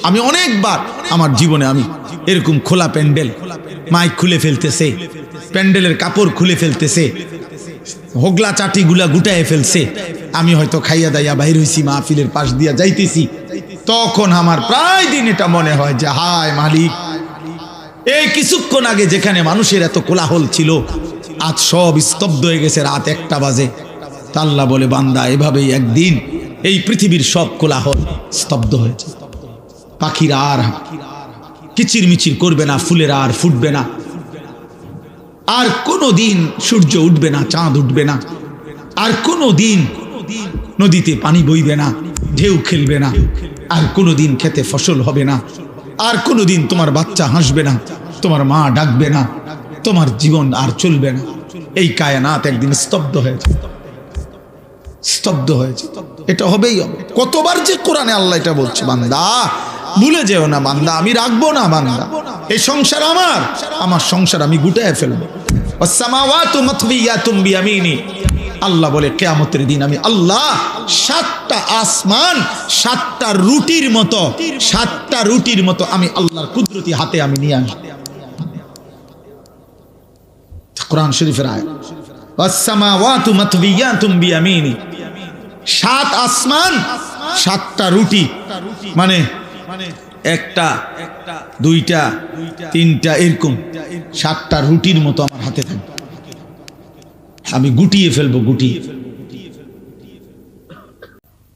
আমি অনেকবার আমার জীবনে আমি এরকম খোলা প্যান্ডেল, মাইক খুলে ফেলতেছে, প্যান্ডেলের কাপড় খুলে ফেলতেছে, হোগলা চাটিগুলা গুটায় ফেলছে, আমি হয়তো খাইয়া দাইয়া বাইর হইছি, মাহফিলের পাশ দিয়া যাইতেছি, তখন আমার প্রায় দিন এটা মনে হয় যে হায় মালিক, এই কিছুক্ষণ আগে যেখানে মানুষের এত কোলাহল ছিল আজ সব স্তব্ধ হয়ে গেছে, রাত 1টা বাজে। আল্লাহ বলে বান্দা এভাবেই একদিন এই পৃথিবীর সব কোলাহল স্তব্ধ হয়েছে। পাখিরা আর কিচিরমিচির করবে না, ফুলেরা আর ফুটবে না, আর কোনো দিন সূর্য উঠবে না, চাঁদ উঠবে না, আর কোনো দিন নদীতে পানি বইবে না, ঢেউ খেলবে না, আর কোনো দিন খেতে ফসল হবে না, আর কোনো দিন তোমার বাচ্চা হাসবে না, তোমার মা ডাকবে না, তোমার জীবন আর চলবে না। এই কায়নাত একদিন স্তব্ধ হয়েছে, স্তব্ধ হয়েছে। এটা হবেই হবে। কতবার যে কোরআনে আল্লাহ এটা বলছে, বান্দা ভুলে যেও না, বান্দা আমি রাখবো না, বান্দা এই সংসার আমার সংসার আমি গুটায় ফেলবো। ওয়াসসামাওয়াতু মাতবিয়াতুম বিয়ামিনি, আল্লাহ বলে কিয়ামতের দিন আমি আল্লাহ 7টা আসমান 7টা রুটির মতো, 7টা রুটির মতো আমি আল্লাহর কুদরতি হাতে আমি নিয়ে আসবো। কোরআন শরীফের আয়াত, ওয়াসসামাওয়াতু মাতবিয়াতুম বিয়ামিনি, 7 আসমান 7টা রুটি, মানে 1টা 2টা 3টা এরকম 7টা রুটির মতো আমার হাতে থাকবে, আমি গুটিয়ে ফেলবো, গুটিয়ে।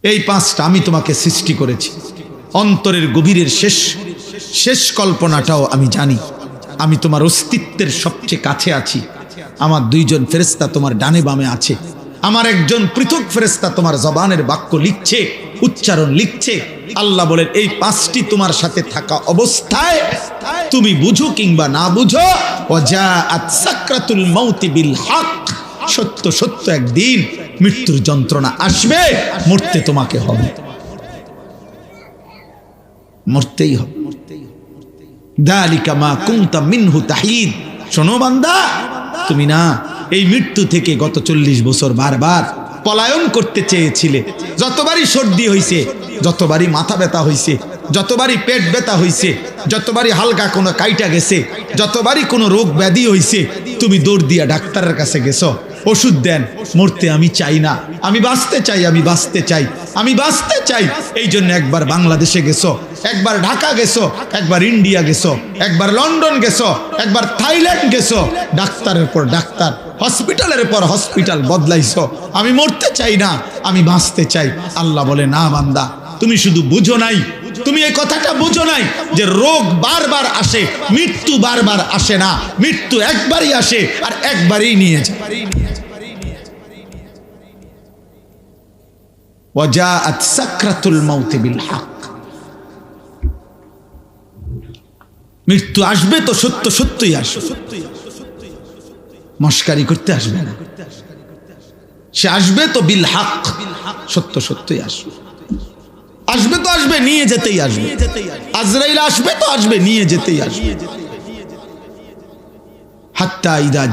এই 5টা আমি তোমাকে সৃষ্টি করেছি, অন্তরের গভীরের শেষ কল্পনাটাও আমি জানি। আমি তোমার অস্তিত্বের সবচেয়ে কাছে আছি। আমার 2জন ফেরেশতা তোমার ডানে বামে আছে, আমার একজন পৃথক ফেরেশতা তোমার জবানের বাক্য লিখছে, উচ্চারণ লিখছে। আল্লাহ বলেন এই 5টি তোমার সাথে থাকা অবস্থায় তুমি বুঝো কিংবা না বুঝো, ওয়াজাআত সাকরাতুল মাউতি বিল হক, সত্য সত্য একদিন মৃত্যুর যন্ত্রণা আসবে, মরতে তোমাকে হবে, মরতেই হবে। যালিকা মা কুনতা মিনহু তাহিদ, শোনো বান্দা, তুমি না এই মৃত্যু থেকে গত 40 বছর বারবার পলায়ন করতে চেয়েছিলে। যতবারই সর্দি হইছে, যতবারই মাথা ব্যথা হইছে, যতবারই পেট ব্যথা হইছে, যতবারই হালকা কোনো কাইটা গেছে, যতবারই কোনো রোগ ব্যাধি হইছে, তুমি দৌড় দিয়া ডাক্তারের কাছে গেছো, ওষুধ দেন। মরতে আমি চাই না, আমি বাঁচতে চাই, আমি বাঁচতে চাই, আমি বাঁচতে চাই। এই জন্য একবার বাংলাদেশে গেছো, একবার ঢাকা গেছো, একবার ইন্ডিয়া গেছো, একবার লন্ডন গেছো, একবার থাইল্যান্ড গেছো, ডাক্তারের পর ডাক্তার, হসপিটালের পর হসপিটাল বদলাইছো। আমি মরতে চাই না, আমি বাঁচতে চাই। আল্লাহ বলে না বান্দা, তুমি শুধু বুঝো নাই, তুমি এই কথাটা বুঝো নাই যে রোগ বারবার আসে, মৃত্যু বারবার আসে না, মৃত্যু একবারই আসে আর একবারই নিয়ে যায়। ওয়াজাআত সাকরাতুল মাউতি বিল হক, মৃত্যু আসবে তো সত্য সত্যই আসবে, মস্কারি করতে আসবে না, সে আসবে তো বিল হক, সত্য সত্যই আসবে, আসবে তো আসবে, নিয়ে যেতেই আসবে। আজরাইল আসবে তো আসবে, নিয়ে যেতেই আসবে। হাত্তা ইদা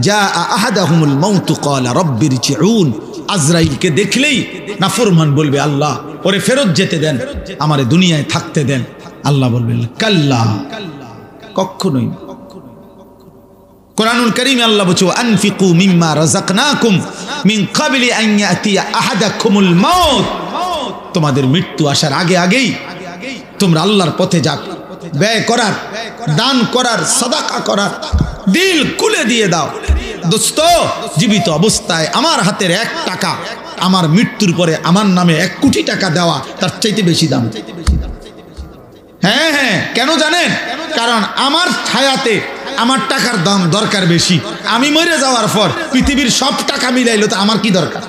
জাআ আহাদাহুমুল মাউত ক্বালা রাব্বি রজিউন, আজরাইলকে দেখলেই নাফরমান বলবে আল্লাহ ওরে ফেরত যেতে দেন, আমারে দুনিয়ায় থাকতে দেন। আল্লাহ বলবেন কাল্লা, কখনোই। কোরআনুল কারীমে আল্লাহ বলছে আনফিকু মিম্মা রাযাকনাকুম মিন ক্বাবলি আন ইয়াতিয়া আহাদাকুমুল মাউত, তোমাদের মৃত্যু আসার আগে আগেই তোমরা আল্লাহর পথে যা ব্যয় করার, দান করার, সাদাকা করার, দিল খুলে দিয়ে দাও। দোস্ত, জীবিত অবস্থায় আমার হাতের 1 টাকা, আমার মৃত্যুর পরে আমার নামে 1 কোটি টাকা দেওয়া তার চাইতে বেশি দাম। হ্যাঁ হ্যাঁ, কেন জানেন? কারণ আমার ছায়াতে আমার টাকার দাম দরকার বেশি। আমি মরে যাওয়ার পর পৃথিবীর সব টাকা মিলাইলো তো আমার কি দরকার?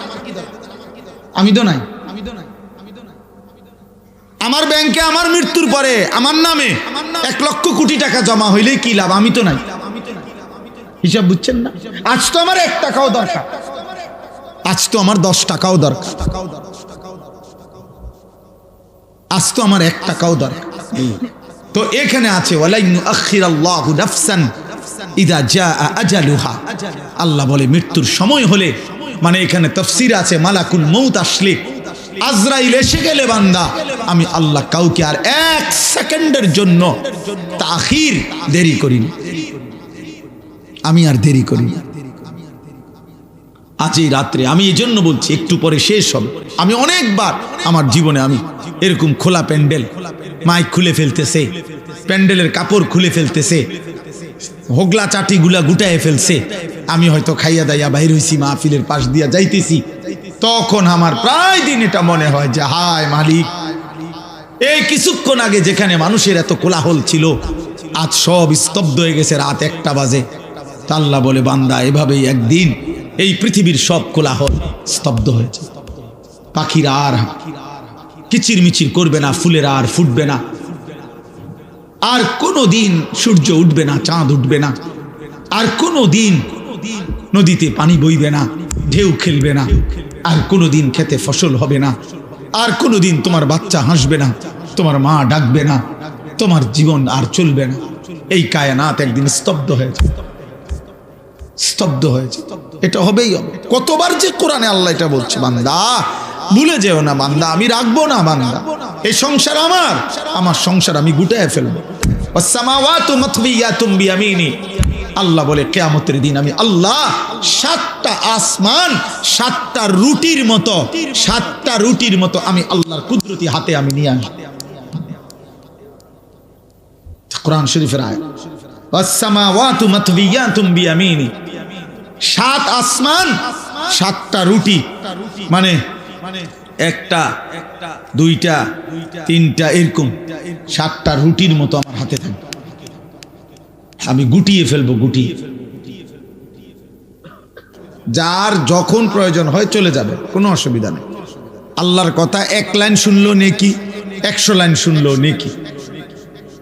আমি তো নাই। আমার ব্যাংকে আমার মৃত্যুর পরে আমার নামে 1 লক্ষ কোটি টাকা জমা হইলেই কি লাভ? আমি তো নাই। হিসাব বুঝছেন না? আজ তো আমার 1 টাকাও দরকার, আজ তো আমার 10 টাকাও দরকার, আজ তো আমার 1 টাকাও দরকার। তো এখানে আছে ওয়ালাইন আখিরাল্লাহু নাফসান ইদা জাআ আজালুহা, আল্লাহ বলে মৃত্যুর সময় হলে, মানে এখানে তাফসীর আছে মালাকুল মউত আসলে আজরাইল এসে গেলে বান্দা, আমি আল্লাহ কাউকে আর এক সেকেন্ডের জন্য তাখির দেরি করি না, আমি আর দেরি করি না। আজ এই রাত্রে আমি এই জন্য বলছি, একটু পরে শেষ হবে। আমি অনেকবার আমার জীবনে আমি এরকম খোলা প্যান্ডেল, মাইক খুলে ফেলতেছে, প্যান্ডেলের কাপড় খুলে ফেলতেছে, হোগলা চাটিগুলা গুটায় ফেলছে, আমি হয়তো খাইয়া দাইয়া বাইর হইছি, মাহফিলের পাশ দিয়া যাইতেছি, তখন আমার প্রায় দিন এটা মনে হয় যে হায় মালিক, এই কিছুক্ষণ আগে যেখানে মানুষের এত কোলাহল ছিল, আজ সব স্তব্ধ হয়ে গেছে, রাত 1টা বাজে। আল্লাহ বলে, বান্দা এভাবেই একদিন এই পৃথিবীর সব কোলাহল স্তব্ধ হয়েছে। পাখিরা আর কিচির মিচির করবে না, ফুলেরা আর ফুটবে না, আর কোনো দিন সূর্য উঠবে না, চাঁদ উঠবে না, আর কোনো দিন নদীতে পানি বইবে না, ঢেউ খেলবে না, আর কোনো দিন খেতে ফসল হবে না, আর কোনো দিন তোমার বাচ্চা হাসবে না, তোমার মা ডাকবে না, তোমার জীবন আর চলবে না। এই কায়নাত একদিন স্তব্ধ হয়েছে, স্তব্ধ হয়েছে। এটা হবেই হবে। কতবার যে কোরআনে আল্লাহ এটা বলছে, বান্দা ভুলে যেও না, বান্দা আমি রাখবো না, বান্দা এই সংসার আমার, আমার সংসার আমি গুটায় ফেলবো। ওয়াসসামাওয়াতু মাতবিয়াতুম বিয়ামিনি, আল্লাহ বলে কিয়ামতের দিন আমি আল্লাহ 7টা আসমান 7টা রুটির মতো, 7টা রুটির মতো আমি আল্লাহর কুদরতি হাতে আমি নিয়ে আসবো। কোরআন শরীফের আয়াত, ওয়াসসামাওয়াতু মাতবিয়াতুম বিয়ামিনি, 7 আসমান 7টা রুটি, মানে 1টা 2টা 3টা এরকম 7টা রুটির মতো আমার হাতে থাকবে, আমি গুটিয়ে ফেলবো, গুটিয়ে। যার যখন প্রয়োজন হয় চলে যাবে, কোনো অসুবিধা নেই। আল্লাহর কথা 1 লাইন শুনলো নেকি, 100 লাইন শুনলো নেকি,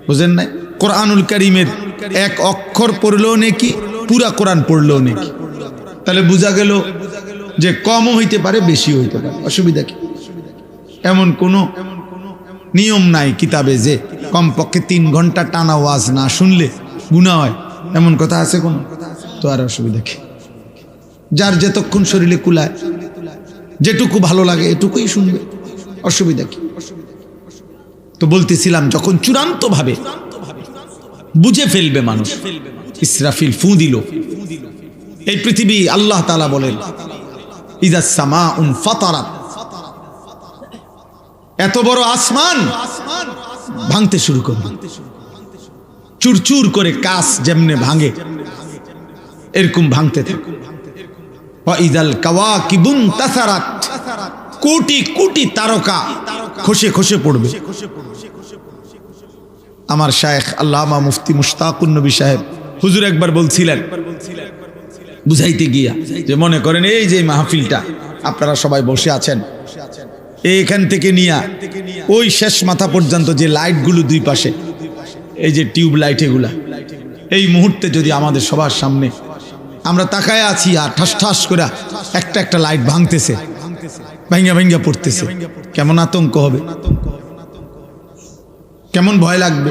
বুঝেন নাই? কোরআনুল কারীমের 1 অক্ষর পড়লেও নেকি, পুরা কোরআন পড়লেও নেকি। তাহলে বোঝা গেল যে কমও হইতে পারে, বেশিও হইতে পারে, অসুবিধা কি? এমন কোনো নিয়ম নাই কিতাবে যে কমপক্ষে 3 ঘন্টা টানা ওয়াজ না শুনলে গুনাহ হয়, এমন কথা আছে কোন? তো আর অসুবিধা কি? যার যতক্ষণ শরীরে কুলায়, যেটুকু ভালো লাগে এটুকুই শুনবে, অসুবিধা কি? তো বলতেছিলাম, যখন চূড়ান্ত ভাবে বুঝে ফেলবে মানুষ, ইসরাফিল ফু দিল, এই পৃথিবী, আল্লাহ তাআলা বলেন ইযাস সামাউন ফাতারাত, এত বড় আসমান ভাঙতে শুরু করবে, চুরচুর করে কাঁচ যেমনে ভাঙে এরকম ভাঙতে থাকে। ওয়া ইযাল কাওয়াকিবুন তাসারাত, কোটি কোটি তারকা খসে খসে পড়বে। আমার শায়েখ আল্লামা মুফতি মুশতাকুন নবী সাহেব হুজুর একবার বলছিলেন, বুঝাইতে গিয়া, যে মনে করেন এই যে মাহফিলটা আপনারা সবাই বসে আছেন, এইখান থেকে নিয়া ওই শেষ মাথা পর্যন্ত যে লাইটগুলো দুই পাশে, এই যে টিউব লাইট, এগুলা এই মুহূর্তে যদি আমাদের সবার সামনে আমরা তাকায় আছি, আর ঠাস ঠাস করে একটা একটা লাইট ভাঙতেছে, ভাঙ্গা ভাঙ্গা পড়তেছে, কেমন আতঙ্ক হবে, কেমন ভয় লাগবে।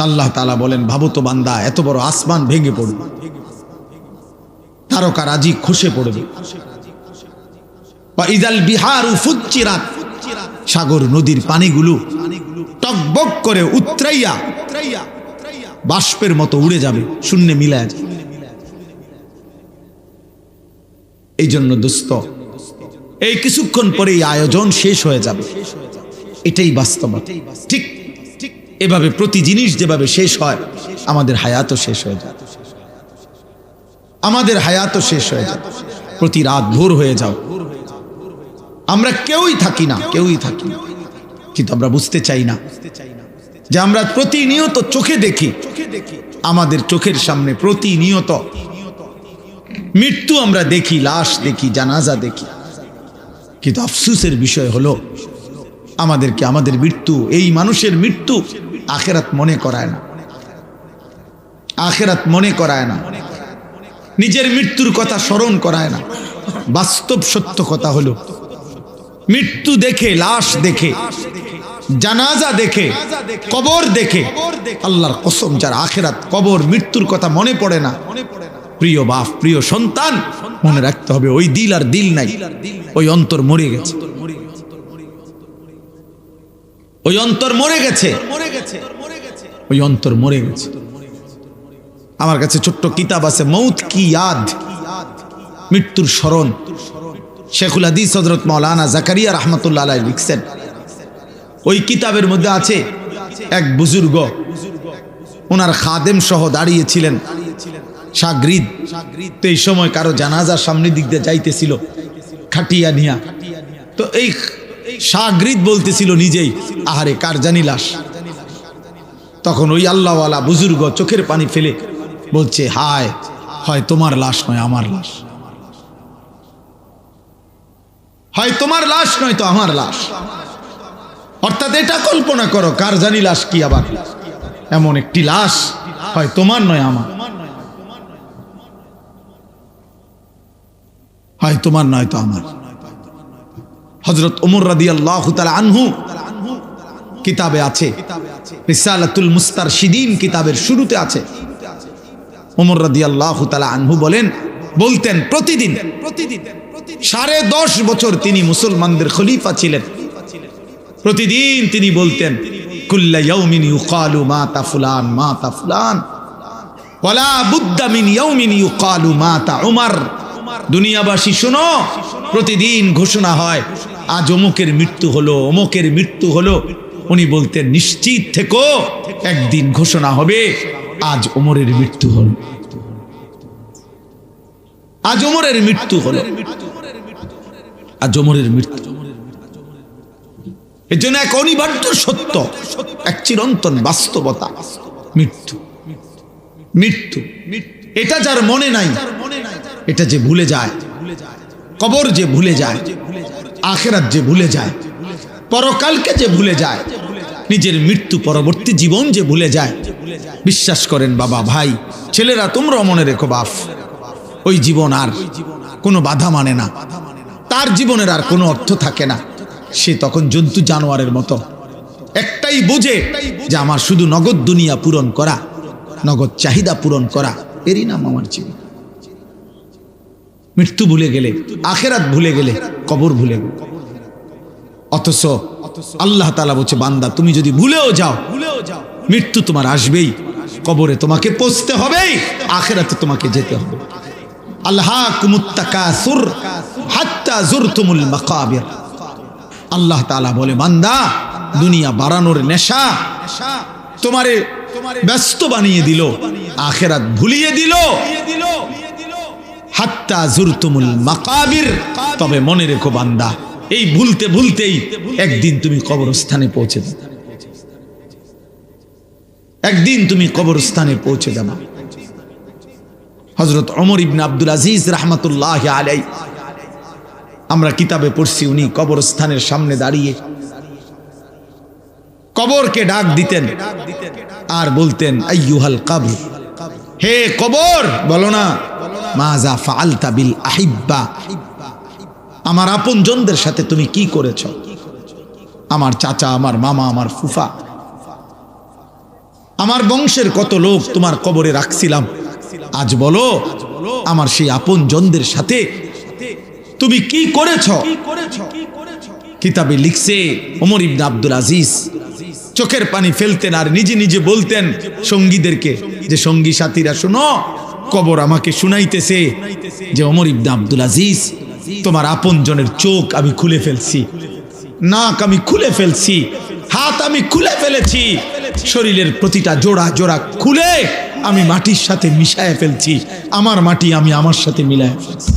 আল্লাহ তাআলা বলেন, ভাবো তো বান্দা, এত বড় আসমান ভেঙে পড়বে, তারকা রাজি খসে পড়বে। বা ইযাল বিহারু ফুজ্জিরাত, সাগর নদীর পানিগুলো টকবক করে উতরাইয়া বাষ্পের মতো উড়ে যাবে, শূন্যে মিলায় যাবে। এই জন্য দোস্ত, এই কিছুক্ষণ পরে এই আয়োজন শেষ হয়ে যাবে, এটাই বাস্তবতা। ঠিক এভাবে প্রতি জিনিস যেভাবে শেষ হয়, আমাদের হায়াতও শেষ হয়ে যায়, আমাদের হায়াতও শেষ হয়ে যায়। প্রতি রাত ভোর হয়ে যাও, আমরা কেউই থাকি না, কেউই থাকি না, কিন্তু আমরা বুঝতে চাই না যে আমরা প্রতিনিয়ত চোখে দেখি, আমাদের চোখের সামনে প্রতিনিয়ত মৃত্যু আমরা দেখি, লাশ দেখি, জানাজা দেখি, কিন্তু আফসোসের বিষয় হলো আমাদেরকে আমাদের মৃত্যু, এই মানুষের মৃত্যু আখিরাত মনে করায় না, আখিরাত মনে করায় না, নিজের মৃত্যুর কথা স্মরণ করায় না। বাস্তব সত্য কথা হলো, মৃত্যু দেখে, লাশ দেখে, জানাজা দেখে, কবর দেখে, আল্লাহর কসম, যার আখিরাত, কবর, মৃত্যুর কথা মনে পড়ে না, প্রিয় বাপ, প্রিয় সন্তান, মনে রাখতে হবে ওই দিল আর দিল নাই, ওই অন্তর মরে গেছে, ওই অন্তর মরে গেছে, ওই অন্তর মরে গেছে। আমার কাছে ছোট্ট কিতাব আছে, মৌত কি ইয়াদ, মৃত্যুর স্মরণ। শেখুল হাদিস হযরত মাওলানা জাকারিয়া রাহমাতুল্লাহ আলাইহি লিখছেন, ওই কিতাবের মধ্যে আছে এক বুজুর্গ, ওনার খাদেম সহ দাঁড়িয়েছিলেন, শাগরিদ। তো এই সময় কারো জানাজার সামনে দিক দিয়ে যাইতেছিল খাটিয়া নিয়া, তো এই শাগরিদ বলতেছিল নিজেই, আহারে কার জানি লাশ। তখন ওই আল্লাহওয়ালা বুজুর্গ চোখের পানি ফেলে বলছে, হায়, হয় তোমার লাশ নয় আমার লাশ, হয় তোমার লাশ নয় তো আমার লাশ। অর্থাৎ এটা কল্পনা করো, কার জানি লাশ কি, আবার এমন একটি লাশ হয় তোমার নয় আমার, হয় তোমার নয় তো আমার। হযরত ওমর রাদিয়াল্লাহু তাআলা আনহু কিতাবে আছে, রিসালাতুল মুস্তারশিদিন কিতাবের শুরুতে আছে, ওমর রাদিয়াল্লাহু তাআলা আনহু বলতেন প্রতিদিন 10.5 বছর তিনি মুসলমানদের খলিফা ছিলেন। প্রতিদিন তিনি বলতেন, কুল্লা ইয়াউমিন ইউকালু মাতা ফুলান মাতা ফুলান ওয়ালা বুদ্দা মিন ইয়াউমিন ইউকালু মাতা উমর। দুনিয়াবাসী শোনো, প্রতিদিন ঘোষণা হয় আজ অমুকের মৃত্যু হলো, অমুকের মৃত্যু হলো। উনি বলতেন, নিশ্চিত থেকো, একদিন ঘোষণা হবে আজ ওমরের মৃত্যু হলো, আজ ওমরের মৃত্যু হলো, আজ ওমরের মৃত্যু। এর জন্য এক অনিবার্য সত্য, এক চিরন্তন বাস্তবতা, মৃত্যু। মৃত্যু এটা যার মনে নাই, এটা যে ভুলে যায়, কবর যে ভুলে যায়, আখিরাত যে ভুলে যায়, পরকালকে যে ভুলে যায়, নিজের মৃত্যু পরবর্তী জীবন যে ভুলে যায়, বিশ্বাস করেন বাবা, ভাই, ছেলেরা, তোমরাও মনে রেখো বাপ, ওই জীবন আর কোনো বাধা মানে না, তার জীবনের আর কোনো অর্থ থাকে না। সে তখন জন্তু জানোয়ারের মতো, একটাই বোঝে যে আমার শুধু নগদ দুনিয়া পূরণ করা, নগদ চাহিদা পূরণ করা, এরই নাম আমার জীবন। মৃত্যু ভুলে গেলে, আখিরাত ভুলে গেলে, কবর ভুলে গেলে। অথচ আল্লাহ তাআলা বলছে, বান্দা তুমি যদি ভুলেও যাও, মৃত্যু তোমার আসবেই, কবরে তোমাকে পৌঁছতে হবেই, আখিরাতে তোমাকে যেতে হবে। আলহাকুমুত তাকাসুর হাত্তা যুরতুমুল মাকাবির। আল্লাহ তাআলা বলে, বান্দা, দুনিয়া বাড়ানোর নেশা তোমারে ব্যস্ত বানিয়ে দিল, আখিরাত ভুলিয়ে দিল। হাত্তা যুরতুমুল মাকাবির। তবে মনে রেখো বান্দা, এই ভুলতে ভুলতেই একদিন তুমি কবরস্থানে পৌঁছে যাবে, একদিন তুমি কবরস্থানে পৌঁছে যাবে। হযরত ওমর ইবনে আব্দুল আজিজ রাহমাতুল্লাহি আলাইহি, আমরা কিতাবে পড়ছি, উনি কবরস্থানের সামনে দাঁড়িয়ে কবরকে ডাক দিতেন আর বলতেন, আইয়ুহাল কবর, হে কবর, বলো না মাযা ফাআলতা বিল আহিব্বা, আমার আপনজনদের সাথে তুমি কি করেছো? আমার চাচা, আমার মামা, আমার ফুফা, আমার বংশের কত লোক তোমার কবরে রাখছিলাম, আজ বলো আমার সেই আপনজনদের সাথে তুমি কি করেছো? কিতাবে লিখছে, ওমর ইবনে আব্দুল আজিজ চোখের পানি ফেলতেন আর নিজে নিজে বলতেন সঙ্গীদেরকে, যে সঙ্গী সাথীরা শোনো, কবর আমাকে শুনাইতেছে যে ওমর ইবনে আব্দুল আজিজ, তোমার আপনজনের চোখ আমি খুলে ফেলছি, নাক আমি খুলে ফেলছি, হাত আমি খুলে ফেলেছি, শরীরের প্রতিটা জোড়া জোড়া খুলে আমি মাটির সাথে মিশায় ফেলছি, আমার মাটি আমি আমার সাথে মিলায় ফেলছি।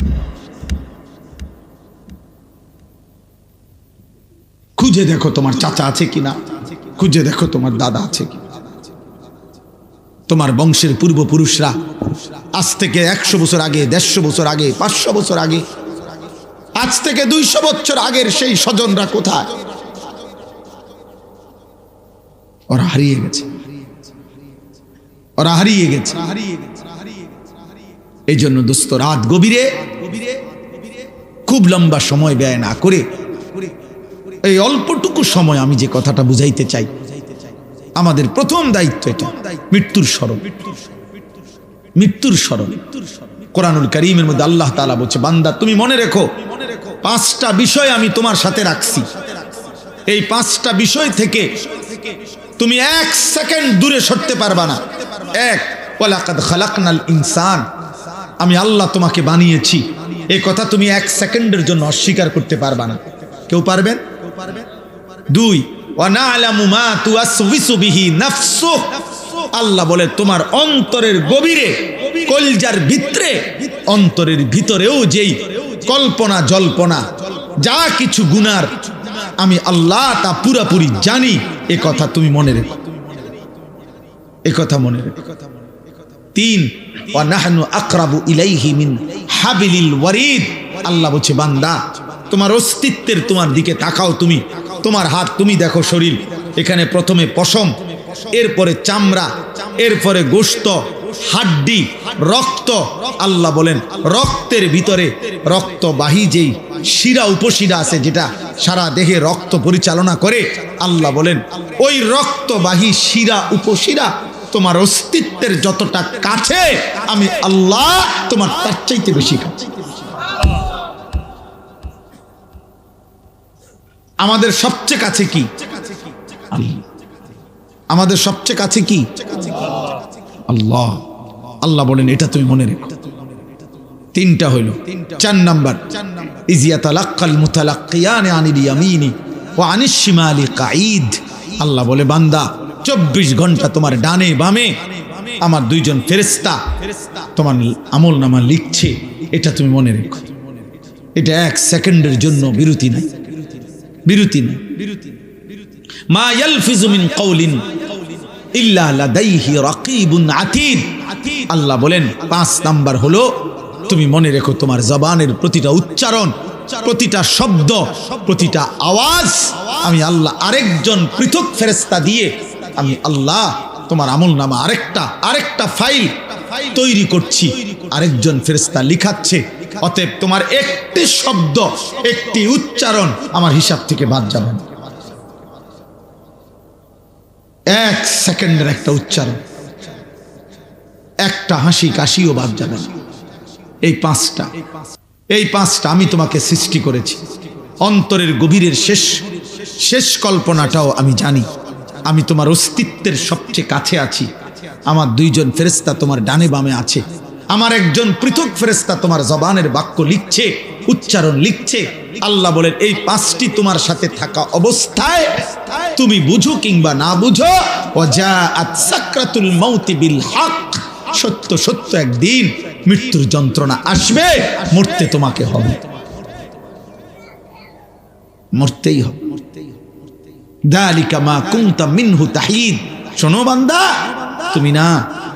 খুঁজে দেখো তোমার চাচা আছে কিনা, খুঁজে দেখো তোমার দাদা আছে কিনা, তোমার বংশের পূর্বপুরুষরা আজ থেকে 100 বছর আগে, 150 বছর আগে, 500 বছর আগে, আজ থেকে 200 বছর আগের সেই স্বজনরা কোথায়? ওরা হারিয়ে গেছে, ওরা হারিয়ে গেছে। এই জন্য দোস্ত, রাত গভীরে খুব লম্বা সময় ব্যয় না করে এই অল্পটুকু সময় আমি যে কথাটা বুঝাইতে চাই, আমাদের প্রথম দায়িত্ব এটা, মৃত্যুর স্মরণ, মৃত্যুর স্মরণ। কোরআনুল কারীমের মধ্যে আল্লাহ তাআলা বলছে, বান্দা তুমি মনে রেখো 5টা বিষয় আমি তোমার সাথে রাখছি। এই 5টা বিষয় থেকে তুমি 1 সেকেন্ড দূরে সরতে পারবা না। 1, ওয়ালাকাদ খালাকনাল ইনসান, আমি আল্লাহ তোমাকে বানিয়েছি, এই কথা তুমি 1 সেকেন্ডের জন্য অস্বীকার করতে পারবা না। কেউ পারবেন? 2, ওয়া না'লামু মা তুওয়াসওয়িসু বিহি নাফসুক, আল্লাহ বলে তোমার অন্তরের গভীরে, কলজার ভিতরে, অন্তরের ভিতরেও যেই কল্পনা জল্পনা যা কিছু গুনার আমি আল্লাহ তা পুরাপুরি জানি, এ কথা তুমি মনে রেখো, এ কথা মনে রেখো। 3, ওয়া নাহনু আকরাবু ইলাইহি মিন হাবিলিল ওয়ারিদ, আল্লাহ বলছে বান্দা তোমার অস্তিত্বের তোমার দিকে তাকাও, তুমি তোমার হাত, তুমি দেখো শরীর, এখানে প্রথমে পশম, এরপরে চামড়া, এরপরে গোশত, হাড্ডি, রক্ত। আল্লাহ বলেন রক্তের ভিতরে রক্তবাহী যেই শিরা উপশিরা আছে, যেটা সারা দেহে রক্ত পরিচালনা করে, আল্লাহ বলেন ওই রক্তবাহী শিরা উপশিরা তোমার অস্তিত্বের যতটা কাছে, আমি আল্লাহ তোমার তার চাইতে বেশি কাছে। আমাদের সবচেয়ে কাছে কি? আমাদের সবচেয়ে কাছে কি? আল্লাহ। আল্লাহ বলেন এটা তুমি মনে রেখো। 3টা হইল। 4 নাম্বার, ইজিয়াতালাক্কাল মুতালাক্কিয়ানি আনিল ইয়ামিনি ওয়া আনিশ শিমালি কাঈদ, আল্লাহ বলে বান্দা 24 ঘন্টা তোমার ডানে বামে আমার 2 জন ফেরেশতা তোমার আমলনামা লিখছে, এটা তুমি মনে রেখো। এটা 1 সেকেন্ডের জন্য বিরতি নাই, বিরতি নাই। মা ইয়ালফিজু মিন কাওলিন ইল্লা লাদাইহি রাকিবুন আতীদ, আল্লাহ বলেন 5 নাম্বার হলো তুমি মনে রেখো তোমার জবানের প্রতিটা উচ্চারণ, প্রতিটা শব্দ, প্রতিটা আওয়াজ আমি আল্লাহ আরেকজন পৃথক ফেরেশতা দিয়ে আমি আল্লাহ তোমার আমলনামা আরেকটা ফাইল তৈরি করছি, আরেকজন ফেরেশতা লিখাচ্ছে। অতএব তোমার একটি শব্দ, একটি উচ্চারণ আমার হিসাব থেকে বাদ যাবে না। 1 সেকেন্ডের একটা উচ্চারণ, একটা হাসি কাশিও বাদ যাবে না। এই 5টা আমি তোমাকে সৃষ্টি করেছি। অন্তরের গভীরের শেষ কল্পনাটাও আমি জানি। আমি তোমার অস্তিত্বের সবচেয়ে কাছে আছি। আমার 2 জন ফেরেশতা তোমার ডানে বামে আছে। আমার একজন পৃথক ফেরেশতা তোমার জবানের বাক্য লিখছে, উচ্চারণ লিখছে। আল্লাহ বলেন এই 5টি তোমার সাথে থাকা অবস্থায় তুমি বুঝো কিংবা না বুঝো, ওয়াজাআত সাকরাতুল মাউতি বিল হক, সত্য সত্য একদিন মৃত্যুর যন্ত্রণা আসবে, মরতে তোমাকে হবে, মরতেই হবে। যালিকা মা কুনতা মিনহু তাহিদ, শোনো বান্দা তুমি না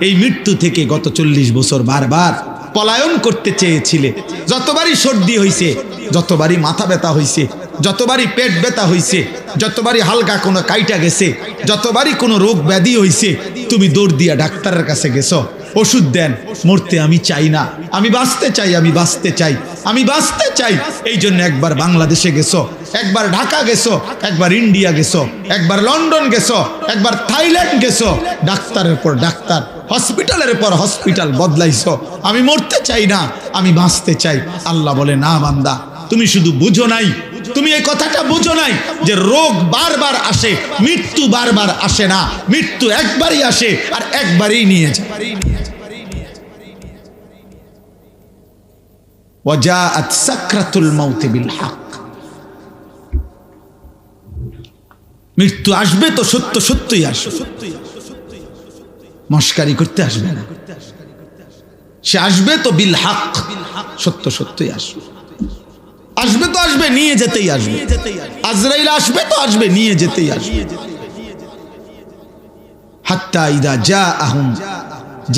এই মৃত্যু থেকে গত 40 বছর বারবার পলায়ন করতে চেয়েছিলে। যতবারই সর্দি হইছে, যতবারই মাথা ব্যথা হইছে, যতবারই পেট ব্যথা হইছে, যতবারই হালকা কোনো কাইটা গেছে, যতবারই কোনো রোগ ব্যাধি হইছে, তুমি দৌড় দিয়া ডাক্তারের কাছে গেছো, ওষুধ দেন। মরতে আমি চাই না, আমি বাঁচতে চাই, আমি বাঁচতে চাই, আমি বাঁচতে চাই। এই জন্য একবার বাংলাদেশে গেছো, একবার ঢাকা গেছো, একবার ইন্ডিয়া গেছো, একবার লন্ডন গেছো, একবার থাইল্যান্ড গেছো, ডাক্তারের পর ডাক্তার, হসপিটালের পর হসপিটাল বদলাইছো। আমি মরতে চাই না, আমি বাঁচতে চাই। আল্লাহ বলে না বান্দা, তুমি শুধু বুঝো নাই, তুমি এই কথাটা বুঝো নাই যে রোগ বারবার আসে, মৃত্যু বারবার আসে না। মৃত্যু একবারই আসে আর একবারই নিয়ে যায়। ওয়াজাআত সাকরাতুল মাউতি বিল হক, মৃত্যু আসবে তো সত্য সত্যই আসবে, মস্কারি করতে আসবে না। সে আসবে তো বিল হক, সত্য সত্যই আসবে। আসবে তো আসবে, নিয়ে যেতেই আসবে। আজরাইল আসবে তো আসবে, নিয়ে যেতেই আসবে। হাত্তা ইদা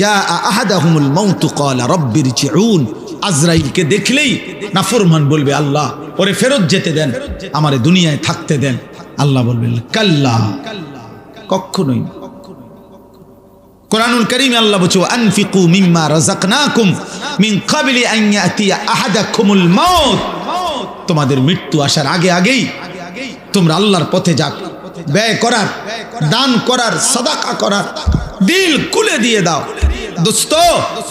জাআ আহাদাহুমুল মাউত ক্বালা রাব্বি ইরজিউন, আজরাইলকে দেখলেই নাফরমান বলবে আল্লাহ ওরে ফেরত যেতে দেন, আমারে দুনিয়ায় থাকতে দেন। আল্লাহ বলবেন কাল্লা, কখনোই। কোরআনুল কারীমে আল্লাহ বলছে আনফিকু মিম্মা রাযাকনাকুম মিন ক্বাবলি আন ইয়াতিয়া আহাদাকুমুল মাউত, তোমাদের মৃত্যু আসার আগে আগেই তোমরা আল্লাহর পথে যাক, ব্যয় করার, দান করার, সাদাকা করার, দিল খুলে দিয়ে দাও, দোস্ত,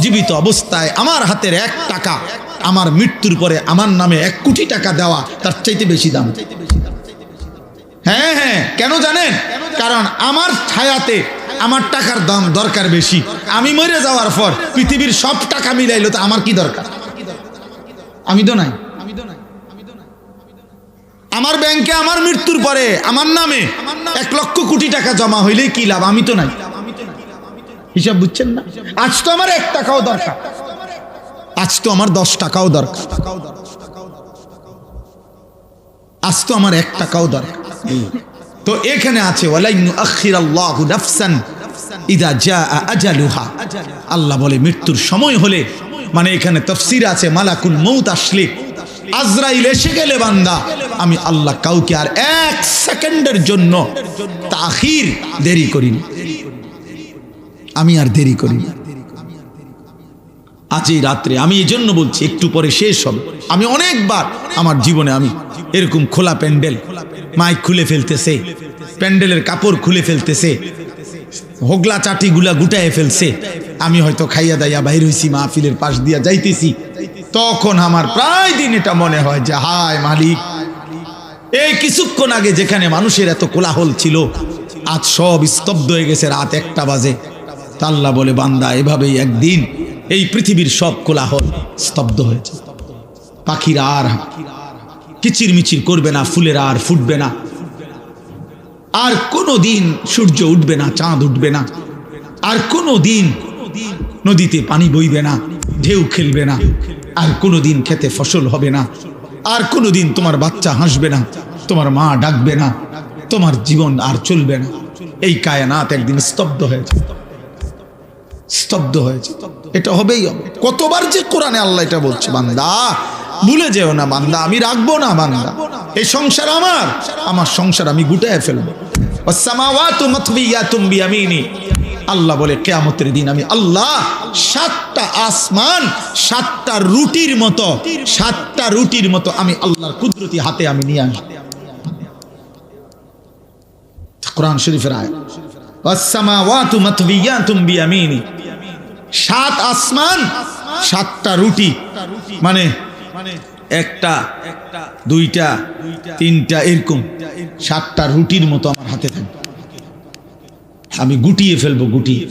জীবিত অবস্থায় আমার হাতের 1 টাকা আমার মৃত্যুর পরে আমার নামে 1 কোটি টাকা দেওয়া তার চাইতে বেশি দাম। হ্যাঁ হ্যাঁ, কেন জানেন? কারণ আমার ছায়াতে আমার টাকার দাম দরকার বেশি। আমি মরে যাওয়ার পর পৃথিবীর সব টাকা মিলাইলো তো আমার কি দরকার? আমি তো নাই। আমার ব্যাংকে আমার মৃত্যুর পরে আমার নামে 1 লক্ষ কোটি টাকা জমা হইলেই কি লাভ? আমি তো নাই। হিসাব বুঝছেন না? আজ তো আমার 1 টাকাও দরকার, আজ তো আমার 10 টাকাও দরকার, আজ তো আমার 1 টাকাও দরকার। তো এখানে আছে ওয়ালাই ইউআখিরাল্লাহু নাফসান ইযা জাআ আজালুহা। আল্লাহ বলে মৃত্যুর সময় হলে, মানে এখানে তাফসীর আছে মালাকুল মউত আসলে, আজরাইল এসে গেলে বান্দা, আমি আল্লাহ কাউকে আর 1 সেকেন্ডের জন্য তাখির দেরি করি না, আমি আর দেরি করি না। আজ এই রাত্রে আমি এই জন্য বলছি একটু পরে শেষ হবে। আমি অনেকবার আমার জীবনে আমি এরকম খোলা প্যান্ডেল, মাইক খুলে ফেলতেছে, প্যান্ডেলের কাপড় খুলে ফেলতেছে, হোগলা চাটিগুলা গুটায় ফেলছে, আমি হয়তো খাইয়া দাইয়া বাইর হইছি, মাহফিলের পাশ দিয়া যাইতেছি, তখন আমার প্রায় দিন এটা মনে হয় যে হায় মালিক, এই কিছুক্ষণ আগে যেখানে মানুষের এত কোলাহল ছিল আজ সব স্তব্ধ হয়ে গেছে, রাত 1টা বাজে। তা আল্লাহ বলে বান্দা এভাবেই একদিন এই পৃথিবীর সব কোলাহল স্তব্ধ হয়েছে। পাখিরা আর কিচির মিচির করবে না, ফুলেরা আর ফুটবে না, আর কোনো দিন সূর্য উঠবে না, চাঁদ উঠবে না, আর কোনো দিন নদীতে পানি বইবে না, ঢেউ খেলবে না, আর কোনো দিন খেতে ফসল হবে না, আর কোনো দিন তোমার বাচ্চা হাসবে না, তোমার মা ডাকবে না, তোমার জীবন আর চলবে না। এই কায়নাত একদিন স্তব্ধ হয়েছে, স্তব্ধ হয়েছে। এটা হবেই হবে। কতবার যে কোরআনে আল্লাহ এটা বলছে, বান্দা ভুলে যেও না, বান্দা আমি রাখবো না, বান্দা এই সংসার আমার, আমার সংসার আমি গুটায় ফেলবো। ওয়াসসামাওয়াতু মাতবিয়াতুম বিয়ামিনি। আল্লাহ বলে কিয়ামতের দিন আমি আল্লাহ 7টা আসমান 7টা রুটির মতো, 7টা রুটির মতো আমি আল্লাহর কুদরতি হাতে আমি নিয়ে আসবো। কোরআন শরীফের আয়াত, ওয়াসসামাওয়াতু মাতবিয়াতুম বিয়ামিনি। 7 আসমান 7টা রুটি, মানে 1টা 2টা 3টা এরকম 7টা রুটির মতো আমার হাতে থাকবে, আমি গুটিয়ে ফেলবো, গুটিয়ে